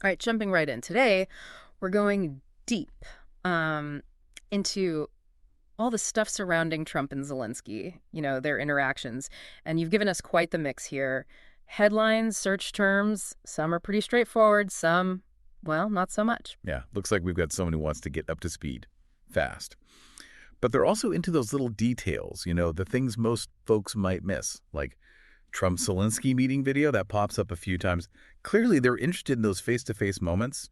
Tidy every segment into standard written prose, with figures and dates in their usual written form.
All right, jumping right in. Today, we're going deep um, into all the stuff surrounding Trump and Zelensky, their interactions. And you've given us quite the mix here. Headlines, search terms, some are pretty straightforward, some, well, not so much. Yeah, looks like we've got someone who wants to get up to speed fast. But they're also into those little details, the things most folks might miss, like Trump-Zelensky meeting video that pops up a few times. Clearly, they're interested in those face-to-face moments.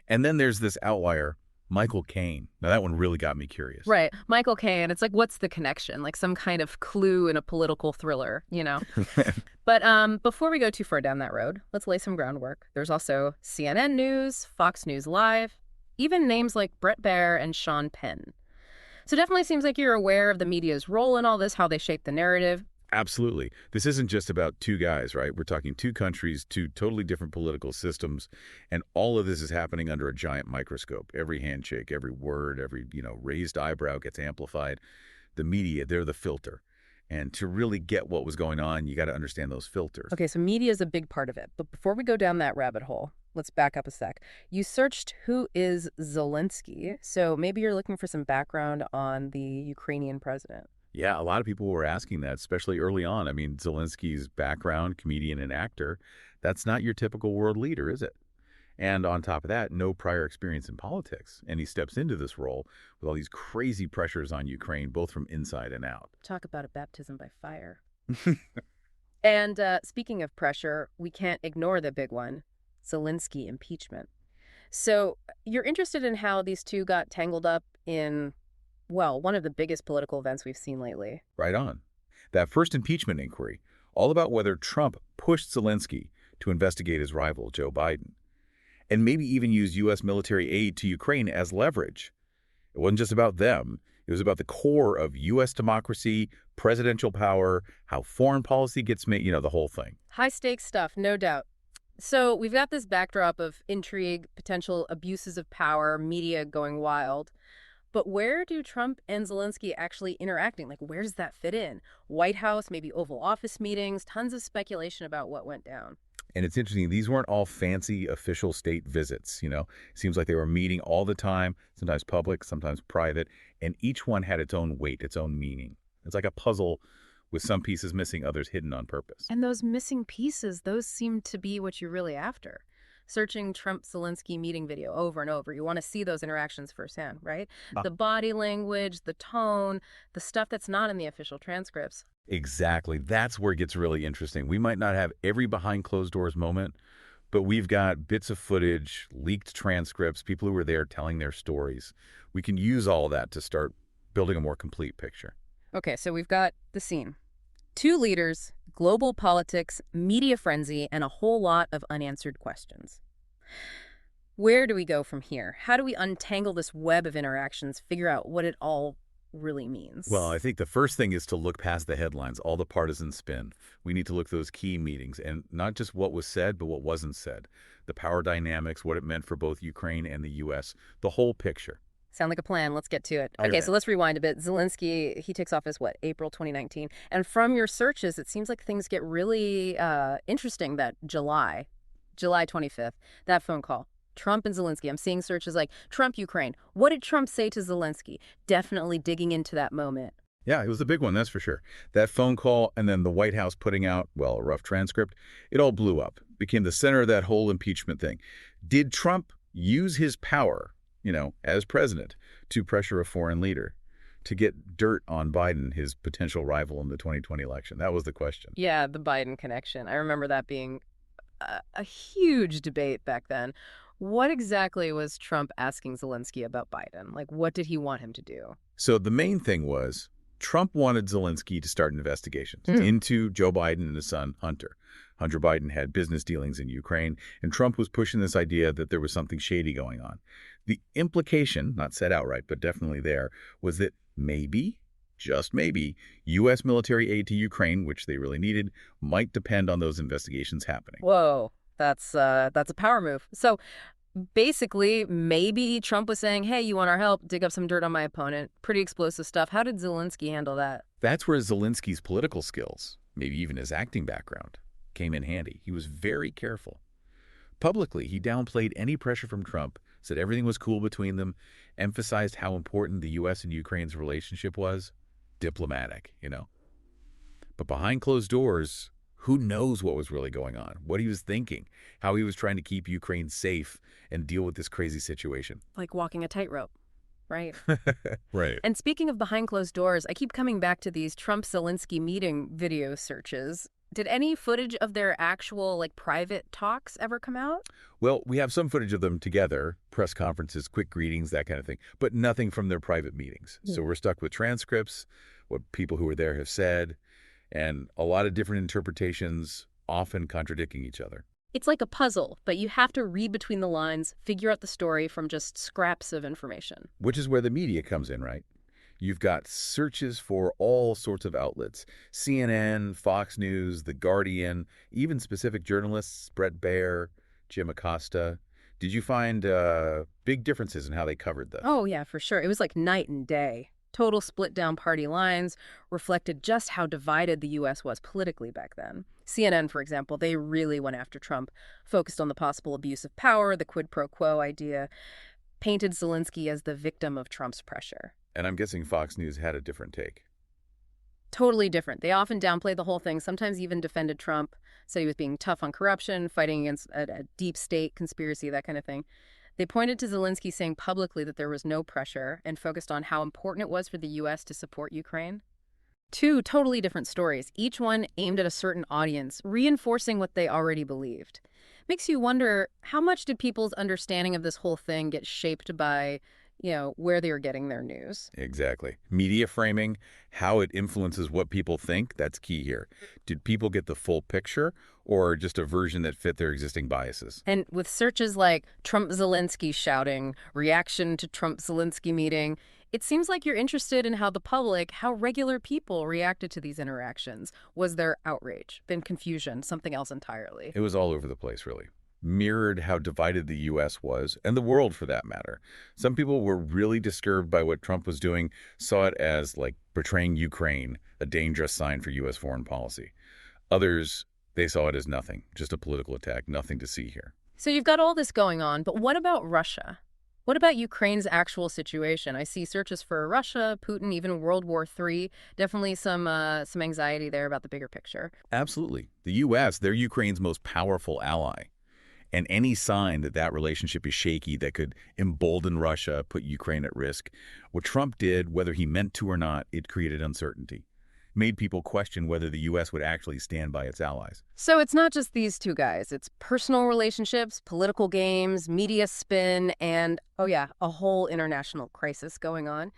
And then there's this outlier, Michael Caine. Now, that one really got me curious. Right. Michael Caine, it's like, what's the connection? Like some kind of clue in a political thriller. But before we go too far down that road, let's lay some groundwork. There's also CNN News, Fox News Live, even names like Bret Baier and Sean Penn. So definitely seems like you're aware of the media's role in all this, how they shape the narrative. Absolutely. This isn't just about two guys, right? We're talking two countries, two totally different political systems, and all of this is happening under a giant microscope. Every handshake, every word, every, raised eyebrow gets amplified. The media, they're the filter. And to really get what was going on, you got to understand those filters. Okay, so media is a big part of it. But before we go down that rabbit hole, let's back up a sec. You searched who is Zelensky, so maybe you're looking for some background on the Ukrainian president. Yeah, a lot of people were asking that, especially early on. I mean, Zelensky's background, comedian and actor, that's not your typical world leader, is it? And on top of that, no prior experience in politics. And he steps into this role with all these crazy pressures on Ukraine, both from inside and out. Talk about a baptism by fire. And speaking of pressure, we can't ignore the big one, Zelensky impeachment. So you're interested in how these two got tangled up in, well, one of the biggest political events we've seen lately. Right on. That first impeachment inquiry, all about whether Trump pushed Zelensky to investigate his rival, Joe Biden, and maybe even use U.S. military aid to Ukraine as leverage. It wasn't just about them. It was about the core of U.S. democracy, presidential power, how foreign policy gets made, the whole thing. High-stakes stuff, no doubt. So we've got this backdrop of intrigue, potential abuses of power, media going wild. But where do Trump and Zelensky actually interacting? Like, where does that fit in? White House, maybe Oval Office meetings, tons of speculation about what went down. And it's interesting, these weren't all fancy official state visits, It seems like they were meeting all the time, sometimes public, sometimes private, and each one had its own weight, its own meaning. It's like a puzzle with some pieces missing, others hidden on purpose. And those missing pieces, those seem to be what you're really after. Searching Trump-Zelensky meeting video over and over. You want to see those interactions firsthand, right? The body language, the tone, the stuff that's not in the official transcripts. Exactly. That's where it gets really interesting. We might not have every behind closed doors moment, but we've got bits of footage, leaked transcripts, people who were there telling their stories. We can use all of that to start building a more complete picture. Okay, so we've got the scene. Two leaders, global politics, media frenzy, and a whole lot of unanswered questions. Where do we go from here? How do we untangle this web of interactions, figure out what it all really means? Well, I think the first thing is to look past the headlines, all the partisan spin. We need to look at those key meetings, and not just what was said, but what wasn't said. The power dynamics, what it meant for both Ukraine and the U.S., the whole picture. Sound like a plan. Let's get to it. Okay, so let's rewind a bit. Zelensky, he takes office, April 2019? And from your searches, it seems like things get really interesting that July 25th, that phone call. Trump and Zelensky. I'm seeing searches like Trump, Ukraine. What did Trump say to Zelensky? Definitely digging into that moment. Yeah, it was a big one, that's for sure. That phone call and then the White House putting out, well, a rough transcript, it all blew up, became the center of that whole impeachment thing. Did Trump use his power, as president, to pressure a foreign leader, to get dirt on Biden, his potential rival in the 2020 election? That was the question. Yeah, the Biden connection. I remember that being a huge debate back then. What exactly was Trump asking Zelensky about Biden? Like, what did he want him to do? So the main thing was Trump wanted Zelensky to start investigations into Joe Biden and his son, Hunter. Hunter Biden had business dealings in Ukraine, and Trump was pushing this idea that there was something shady going on. The implication, not said outright, but definitely there, was that maybe, just maybe, U.S. military aid to Ukraine, which they really needed, might depend on those investigations happening. Whoa, that's a power move. So basically, maybe Trump was saying, hey, you want our help? Dig up some dirt on my opponent. Pretty explosive stuff. How did Zelensky handle that? That's where Zelensky's political skills, maybe even his acting background, came in handy. He was very careful. Publicly, he downplayed any pressure from Trump, said everything was cool between them, emphasized how important the U.S. and Ukraine's relationship was. Diplomatic, you know. But behind closed doors, who knows what was really going on, what he was thinking, how he was trying to keep Ukraine safe and deal with this crazy situation. Like walking a tightrope, right? Right. And speaking of behind closed doors, I keep coming back to these Trump-Zelensky meeting video searches. Did any footage of their actual, like, private talks ever come out? Well, we have some footage of them together, press conferences, quick greetings, that kind of thing, but nothing from their private meetings. So we're stuck with transcripts, what people who were there have said, and a lot of different interpretations, often contradicting each other. It's like a puzzle, but you have to read between the lines, figure out the story from just scraps of information. Which is where the media comes in, right? You've got searches for all sorts of outlets. CNN, Fox News, The Guardian, even specific journalists, Brett Baier, Jim Acosta. Did you find big differences in how they covered this? Oh, yeah, for sure. It was like night and day. Total split down party lines reflected just how divided the U.S. was politically back then. CNN, for example, they really went after Trump, focused on the possible abuse of power, the quid pro quo idea, painted Zelensky as the victim of Trump's pressure. And I'm guessing Fox News had a different take. Totally different. They often downplayed the whole thing, sometimes even defended Trump, said he was being tough on corruption, fighting against a deep state conspiracy, that kind of thing. They pointed to Zelensky saying publicly that there was no pressure and focused on how important it was for the U.S. to support Ukraine. Two totally different stories, each one aimed at a certain audience, reinforcing what they already believed. Makes you wonder, how much did people's understanding of this whole thing get shaped by, where they were getting their news? Exactly. Media framing, how it influences what people think, that's key here. Did people get the full picture or just a version that fit their existing biases? And with searches like Trump-Zelensky shouting, reaction to Trump-Zelensky meeting, it seems like you're interested in how the public, how regular people reacted to these interactions. Was there outrage, been confusion, something else entirely? It was all over the place, really. Mirrored how divided the U.S. was, and the world for that matter. Some people were really disturbed by what Trump was doing, saw it as like betraying Ukraine, a dangerous sign for U.S. foreign policy. Others, they saw it as nothing, just a political attack, nothing to see here. So you've got all this going on, but what about Russia? What about Ukraine's actual situation? I see searches for Russia, Putin, even World War III. Definitely some anxiety there about the bigger picture. Absolutely. The U.S., they're Ukraine's most powerful ally. And any sign that that relationship is shaky that could embolden Russia, put Ukraine at risk, what Trump did, whether he meant to or not, it created uncertainty. Made people question whether the U.S. would actually stand by its allies. So it's not just these two guys. It's personal relationships, political games, media spin, and, oh yeah, a whole international crisis going on.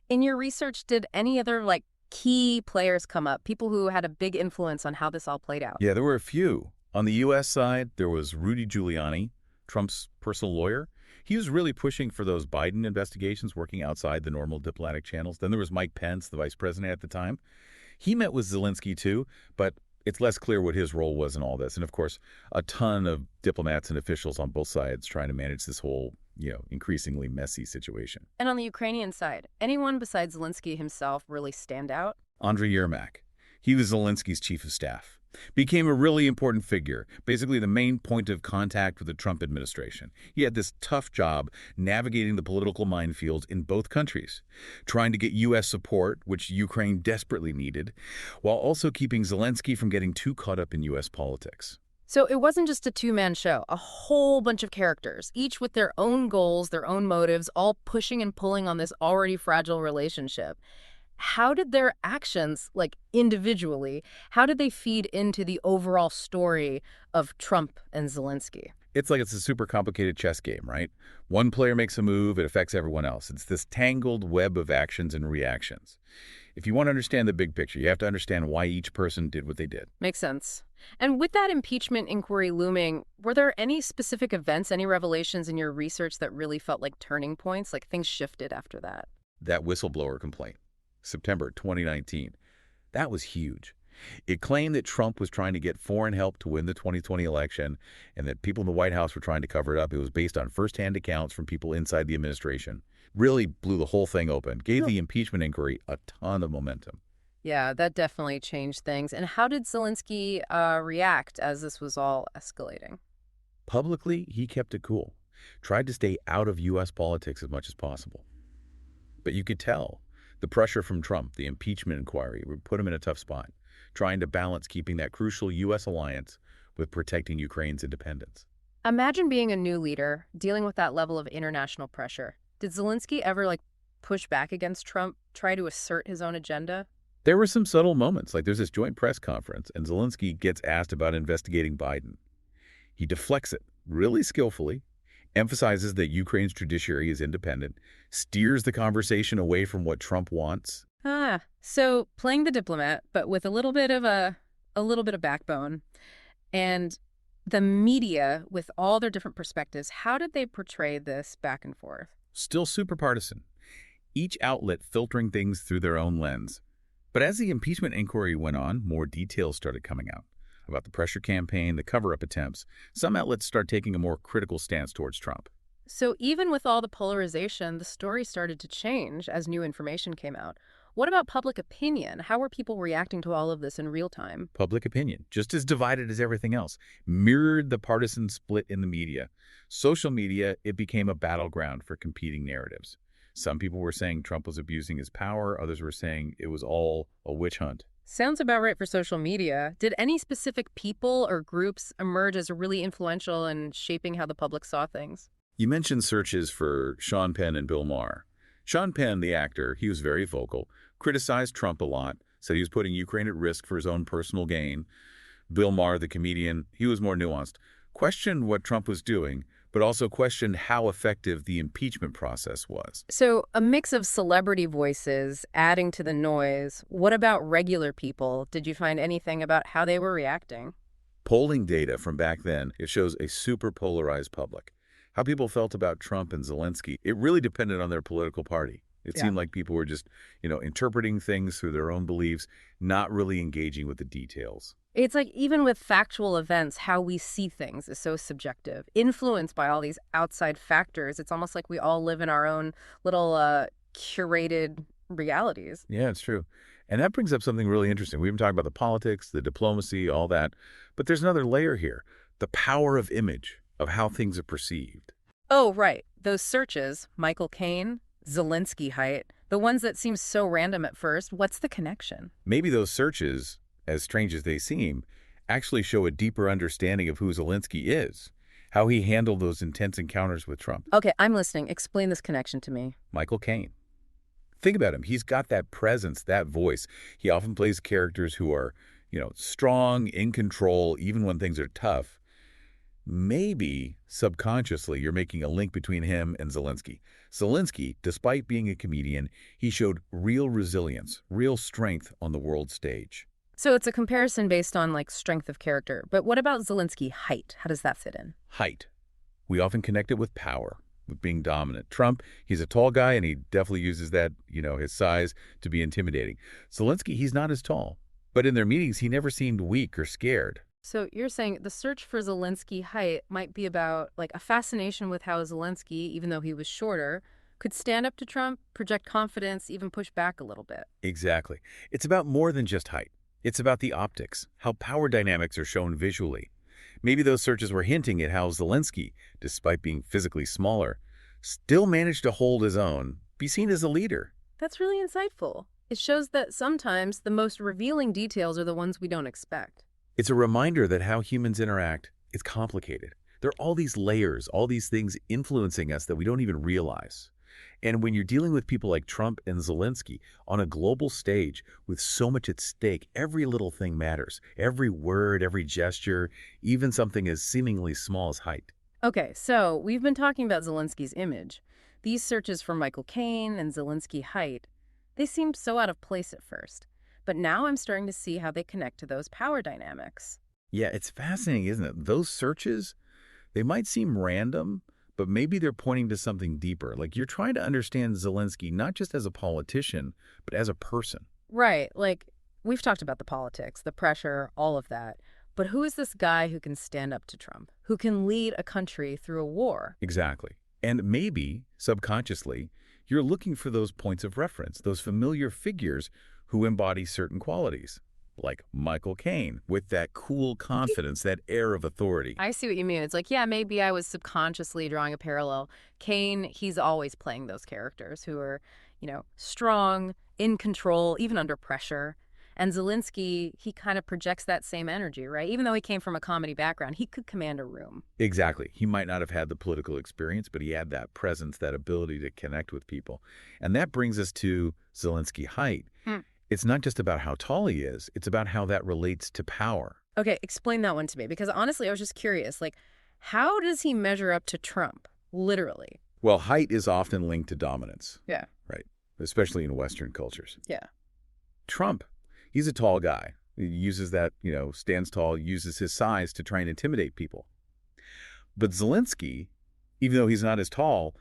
In your research, did any other, key players come up, people who had a big influence on how this all played out? Yeah, there were a few. On the U.S. side, there was Rudy Giuliani, Trump's personal lawyer. He was really pushing for those Biden investigations, working outside the normal diplomatic channels. Then there was Mike Pence, the vice president at the time. He met with Zelensky, too, but it's less clear what his role was in all this. And, of course, a ton of diplomats and officials on both sides trying to manage this whole, increasingly messy situation. And on the Ukrainian side, anyone besides Zelensky himself really stand out? Andriy Yermak. He was Zelensky's chief of staff. Became a really important figure, basically the main point of contact with the Trump administration. He had this tough job navigating the political minefields in both countries, trying to get U.S. support, which Ukraine desperately needed, while also keeping Zelensky from getting too caught up in U.S. politics. So it wasn't just a two-man show, a whole bunch of characters, each with their own goals, their own motives, all pushing and pulling on this already fragile relationship. How did their actions, individually, how did they feed into the overall story of Trump and Zelensky? It's like it's a super complicated chess game, right? One player makes a move, it affects everyone else. It's this tangled web of actions and reactions. If you want to understand the big picture, you have to understand why each person did what they did. Makes sense. And with that impeachment inquiry looming, were there any specific events, any revelations in your research that really felt like turning points, like things shifted after that? That whistleblower complaint. September 2019. That was huge. It claimed that Trump was trying to get foreign help to win the 2020 election and that people in the White House were trying to cover it up. It was based on firsthand accounts from people inside the administration. Really blew the whole thing open. Gave the impeachment inquiry a ton of momentum. Yeah, that definitely changed things. And how did Zelensky react as this was all escalating? Publicly, he kept it cool, tried to stay out of U.S. politics as much as possible. But you could tell the pressure from Trump, the impeachment inquiry, would put him in a tough spot, trying to balance keeping that crucial U.S. alliance with protecting Ukraine's independence. Imagine being a new leader, dealing with that level of international pressure. Did Zelensky ever, push back against Trump, try to assert his own agenda? There were some subtle moments, like there's this joint press conference, and Zelensky gets asked about investigating Biden. He deflects it really skillfully, emphasizes that Ukraine's judiciary is independent, steers the conversation away from what Trump wants. So playing the diplomat, but with a little bit of backbone. And the media, with all their different perspectives, how did they portray this back and forth? Still super partisan, each outlet filtering things through their own lens. But as the impeachment inquiry went on, more details started coming out about the pressure campaign, the cover-up attempts. Some outlets start taking a more critical stance towards Trump. So even with all the polarization, the story started to change as new information came out. What about public opinion? How were people reacting to all of this in real time? Public opinion, just as divided as everything else, mirrored the partisan split in the media. Social media, it became a battleground for competing narratives. Some people were saying Trump was abusing his power. Others were saying it was all a witch hunt. Sounds about right for social media. Did any specific people or groups emerge as really influential in shaping how the public saw things? You mentioned searches for Sean Penn and Bill Maher. Sean Penn, the actor, he was very vocal, criticized Trump a lot, said he was putting Ukraine at risk for his own personal gain. Bill Maher, the comedian, he was more nuanced, questioned what Trump was doing, but also questioned how effective the impeachment process was. So a mix of celebrity voices adding to the noise. What about regular people? Did you find anything about how they were reacting? Polling data from back then, it shows a super polarized public. How people felt about Trump and Zelensky, it really depended on their political party. It seemed like people were just, interpreting things through their own beliefs, not really engaging with the details. It's like even with factual events, how we see things is so subjective, influenced by all these outside factors. It's almost like we all live in our own little curated realities. Yeah, it's true. And that brings up something really interesting. We've been talking about the politics, the diplomacy, all that. But there's another layer here, the power of image, of how things are perceived. Oh, right. Those searches, Michael Caine, Zelensky height, the ones that seem so random at first, what's the connection? Maybe those searches, as strange as they seem, actually show a deeper understanding of who Zelensky is, how he handled those intense encounters with Trump. Okay, I'm listening. Explain this connection to me. Michael Caine. Think about him. He's got that presence, that voice. He often plays characters who are, strong, in control, even when things are tough. Maybe subconsciously you're making a link between him and Zelensky. Zelensky, despite being a comedian, he showed real resilience, real strength on the world stage. So it's a comparison based on strength of character. But what about Zelensky height? How does that fit in? Height. We often connect it with power, with being dominant. Trump, he's a tall guy and he definitely uses that, his size to be intimidating. Zelensky, he's not as tall. But in their meetings, he never seemed weak or scared. So you're saying the search for Zelensky height might be about a fascination with how Zelensky, even though he was shorter, could stand up to Trump, project confidence, even push back a little bit. Exactly. It's about more than just height. It's about the optics, how power dynamics are shown visually. Maybe those searches were hinting at how Zelensky, despite being physically smaller, still managed to hold his own, be seen as a leader. That's really insightful. It shows that sometimes the most revealing details are the ones we don't expect. It's a reminder that how humans interact is complicated. There are all these layers, all these things influencing us that we don't even realize. And when you're dealing with people like Trump and Zelensky on a global stage with so much at stake, every little thing matters. Every word, every gesture, even something as seemingly small as height. Okay, so we've been talking about Zelensky's image. These searches for Michael Caine and Zelensky height, they seemed so out of place at first. But now I'm starting to see how they connect to those power dynamics. Yeah, it's fascinating, isn't it? Those searches, they might seem random, but maybe they're pointing to something deeper. Like you're trying to understand Zelensky not just as a politician, but as a person. Right. We've talked about the politics, the pressure, all of that. But who is this guy who can stand up to Trump, who can lead a country through a war? Exactly. And maybe, subconsciously, you're looking for those points of reference, those familiar figures who embody certain qualities, like Michael Caine, with that cool confidence, that air of authority. I see what you mean. It's like, yeah, maybe I was subconsciously drawing a parallel. Kane, he's always playing those characters who are, strong, in control, even under pressure. And Zelensky, he kind of projects that same energy, right? Even though he came from a comedy background, he could command a room. Exactly. He might not have had the political experience, but he had that presence, that ability to connect with people. And that brings us to Zelensky height. It's not just about how tall he is, it's about how that relates to power. Okay, explain that one to me, because honestly, I was just curious, like, how does he measure up to Trump, literally? Well, height is often linked to dominance. Yeah. Right. Especially in Western cultures. Yeah. Trump, he's a tall guy. He uses that, stands tall, uses his size to try and intimidate people. But Zelensky, even though he's not as tall,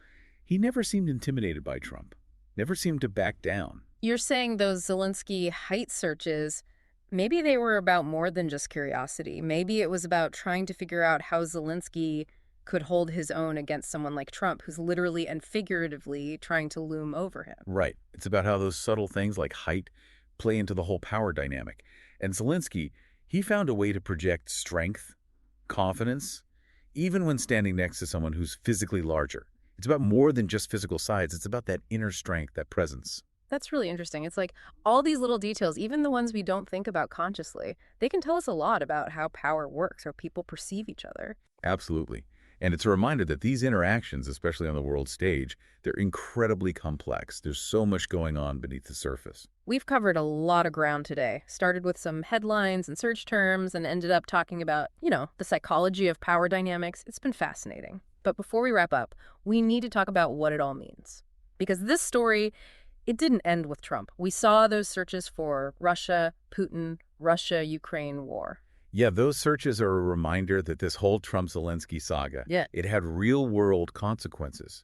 he never seemed intimidated by Trump, never seemed to back down. You're saying those Zelensky height searches, maybe they were about more than just curiosity. Maybe it was about trying to figure out how Zelensky could hold his own against someone like Trump, who's literally and figuratively trying to loom over him. Right. It's about how those subtle things like height play into the whole power dynamic. And Zelensky, he found a way to project strength, confidence, even when standing next to someone who's physically larger. It's about more than just physical size. It's about that inner strength, that presence. That's really interesting. It's like all these little details, even the ones we don't think about consciously, they can tell us a lot about how power works or people perceive each other. Absolutely. And it's a reminder that these interactions, especially on the world stage, they're incredibly complex. There's so much going on beneath the surface. We've covered a lot of ground today. Started with some headlines and search terms and ended up talking about, the psychology of power dynamics. It's been fascinating. But before we wrap up, we need to talk about what it all means. Because this story, it didn't end with Trump. We saw those searches for Russia, Putin, Russia-Ukraine war. Yeah, those searches are a reminder that this whole Trump-Zelensky saga, it had real-world consequences.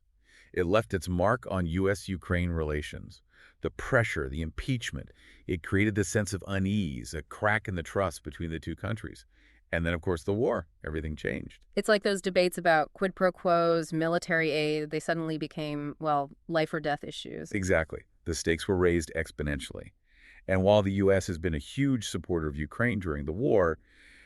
It left its mark on U.S.-Ukraine relations. The pressure, the impeachment, it created this sense of unease, a crack in the trust between the two countries. And then, of course, the war. Everything changed. It's like those debates about quid pro quos, military aid. They suddenly became, life or death issues. Exactly. The stakes were raised exponentially. And while the U.S. has been a huge supporter of Ukraine during the war,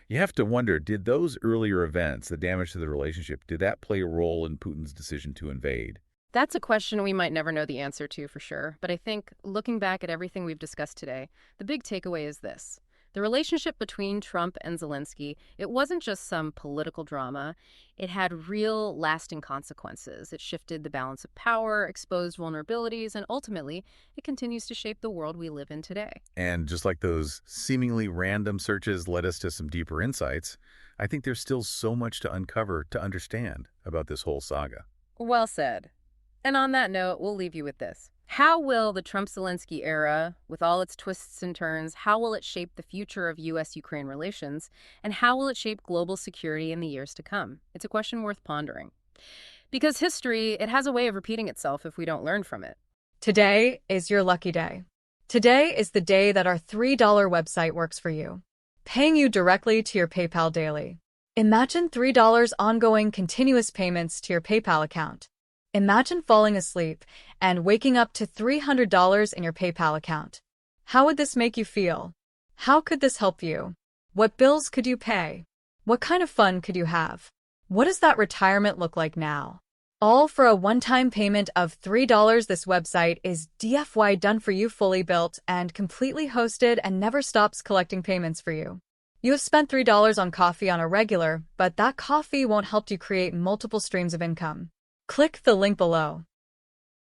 you have to wonder, did those earlier events, the damage to the relationship, did that play a role in Putin's decision to invade? That's a question we might never know the answer to for sure. But I think looking back at everything we've discussed today, the big takeaway is this. The relationship between Trump and Zelensky, it wasn't just some political drama. It had real, lasting consequences. It shifted the balance of power, exposed vulnerabilities, and ultimately, it continues to shape the world we live in today. And just like those seemingly random searches led us to some deeper insights, I think there's still so much to uncover, to understand about this whole saga. Well said. And on that note, we'll leave you with this. How will the Trump-Zelensky era, with all its twists and turns, how will it shape the future of U.S.-Ukraine relations? And how will it shape global security in the years to come? It's a question worth pondering. Because history, it has a way of repeating itself if we don't learn from it. Today is your lucky day. Today is the day that our $3 website works for you, paying you directly to your PayPal daily. Imagine $3 ongoing continuous payments to your PayPal account. Imagine falling asleep and waking up to $300 in your PayPal account. How would this make you feel? How could this help you? What bills could you pay? What kind of fun could you have? What does that retirement look like now? All for a one-time payment of $3. This website is DFY done for you, fully built and completely hosted, and never stops collecting payments for you. You have spent $3 on coffee on a regular, but that coffee won't help you create multiple streams of income. Click the link below.